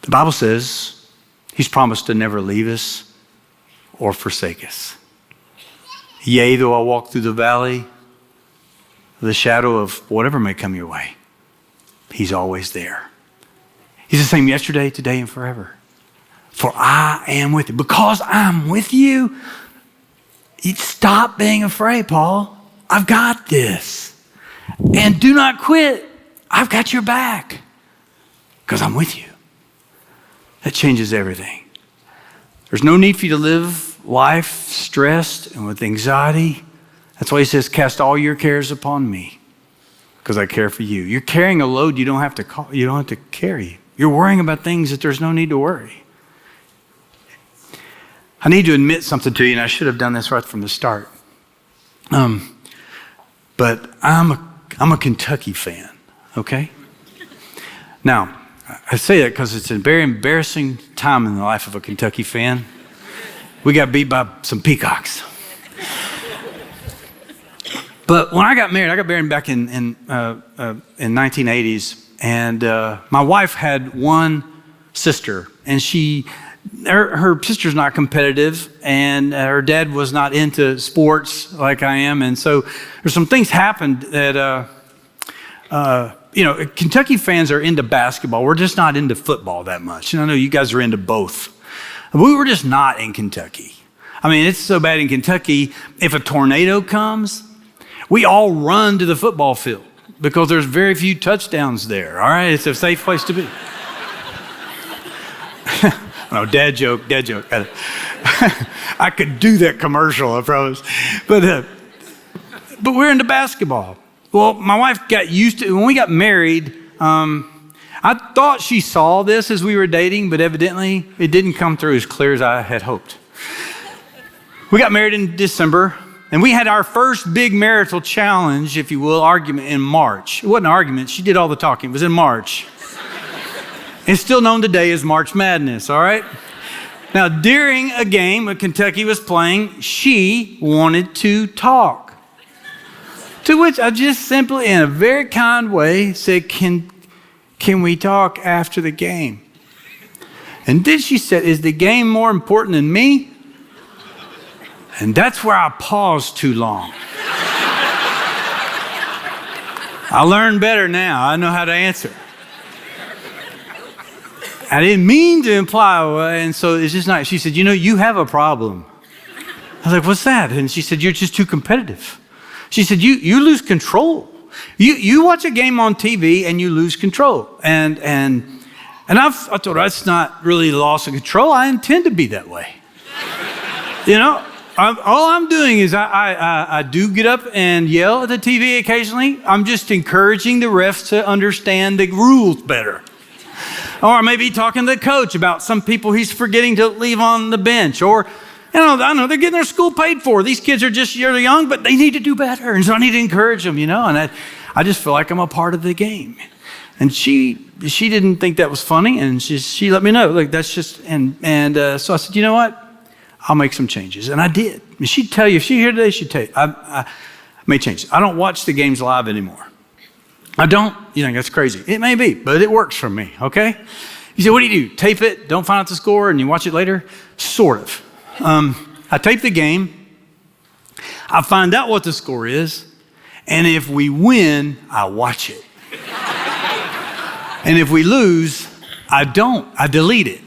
The Bible says he's promised to never leave us or forsake us. Yea, though I walk through the valley of the shadow of whatever may come your way, he's always there. He's the same yesterday, today, and forever. For I am with you. Because I'm with you, stop being afraid, Paul. I've got this. And do not quit. I've got your back. Because I'm with you. That changes everything. There's no need for you to live life stressed and with anxiety. That's why he says, cast all your cares upon me, because I care for you. You're carrying a load you don't have to carry. You're worrying about things that there's no need to worry. I need to admit something to you, and I should have done this right from the start. But I'm a Kentucky fan, okay? Now, I say that because it's a very embarrassing time in the life of a Kentucky fan. We got beat by some Peacocks. But when I got married back in 1980s, and my wife had one sister, and her sister's not competitive, and her dad was not into sports like I am, and so there's some things happened that, Kentucky fans are into basketball. We're just not into football that much. And I know you guys are into both. We were just not in Kentucky. I mean, it's so bad in Kentucky, if a tornado comes, we all run to the football field because there's very few touchdowns there, all right? It's a safe place to be. No, dad joke. I could do that commercial, I promise. But we're into basketball. Well, my wife got used to it. When we got married, I thought she saw this as we were dating, but evidently it didn't come through as clear as I had hoped. We got married in December, and we had our first big marital challenge, if you will, argument in March. It wasn't an argument. She did all the talking. It was in March. It's still known today as March Madness, all right? Now, during a game when Kentucky was playing, she wanted to talk. To which I just simply, in a very kind way, said, can we talk after the game? And then she said, is the game more important than me? And that's where I paused too long. I learned better now. I know how to answer. I didn't mean to imply, and so it's just not. She said, you have a problem. I was like, what's that? And she said, you're just too competitive. She said, you lose control. You watch a game on TV and you lose control. And I told her, that's not really loss of control. I intend to be that way. All I'm doing is I do get up and yell at the TV occasionally. I'm just encouraging the refs to understand the rules better. Or maybe talking to the coach about some people he's forgetting to leave on the bench. Or, I know they're getting their school paid for. These kids are just they're young, but they need to do better. And so I need to encourage them, and I just feel like I'm a part of the game. And she didn't think that was funny, and she let me know, like, that's just, so I said, you know what? I'll make some changes. And I did. And she'd tell you, if she's here today, she'd tell you, I made changes. I don't watch the games live anymore. I don't. You think that's crazy? It may be, but it works for me, okay? You say, what do? Tape it, don't find out the score, and you watch it later? Sort of. I tape the game. I find out what the score is. And if we win, I watch it. And if we lose, I don't. I delete it.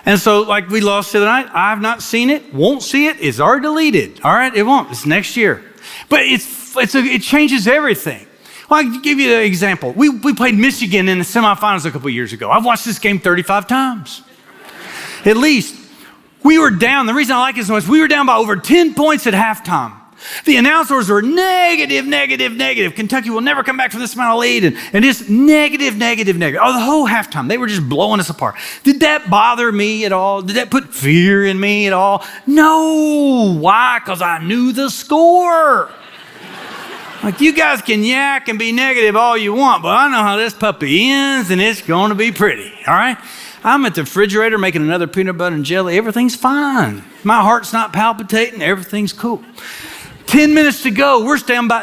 And so, like, we lost the other night. I have not seen it, won't see it. It's already deleted. All right, it won't. It's next year. But it changes everything. Well, I'll give you an example. We played Michigan in the semifinals a couple years ago. I've watched this game 35 times, at least. We were down. The reason I like it so much, we were down by over 10 points at halftime. The announcers were negative. Kentucky will never come back from this amount of lead. And just negative. Oh, the whole halftime, they were just blowing us apart. Did that bother me at all? Did that put fear in me at all? No. Why? Because I knew the score. Like, you guys can yak and be negative all you want, but I know how this puppy ends, and it's going to be pretty, all right? I'm at the refrigerator making another peanut butter and jelly. Everything's fine. My heart's not palpitating. Everything's cool. 10 minutes to go. We're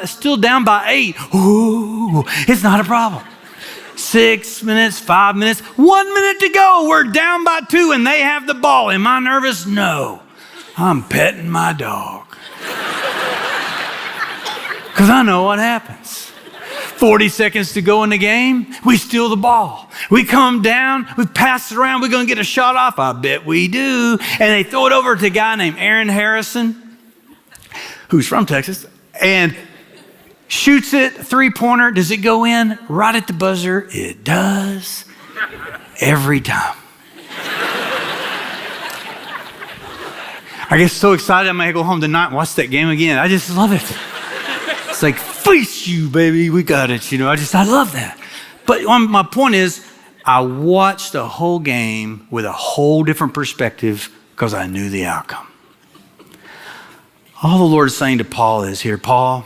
still down by 8. Ooh, it's not a problem. 6 minutes, 5 minutes, 1 minute to go. We're down by 2 and they have the ball. Am I nervous? No. I'm petting my dog. Because I know what happens. 40 seconds to go in the game, we steal the ball. We come down, we pass it around, we're going to get a shot off. I bet we do. And they throw it over to a guy named Aaron Harrison, who's from Texas, and shoots it, three-pointer. Does it go in? Right at the buzzer. It does. Every time. I get so excited I might go home tonight and watch that game again. I just love it. It's like, face you, baby. We got it. I love that. But my point is, I watched the whole game with a whole different perspective because I knew the outcome. All the Lord is saying to Paul is here, Paul,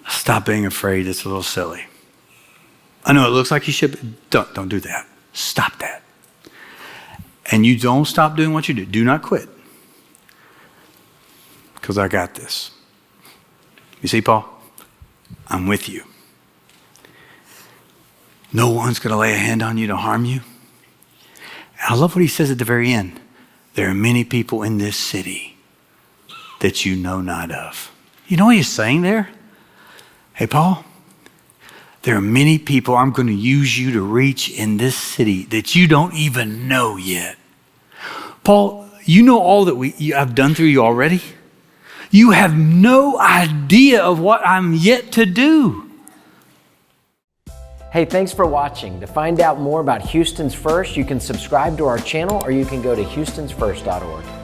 stop being afraid. It's a little silly. I know it looks like you should, but don't do that. Stop that. And you don't stop doing what you do. Do not quit. Because I got this. You see, Paul? I'm with you. No one's going to lay a hand on you to harm you. And I love what he says at the very end. There are many people in this city that you know not of. You know what he's saying there? Hey, Paul, there are many people I'm going to use you to reach in this city that you don't even know yet. Paul, you know all that I've done through you already? You have no idea of what I'm yet to do. Hey, thanks for watching. To find out more about Houston's First, you can subscribe to our channel or you can go to houstonsfirst.org.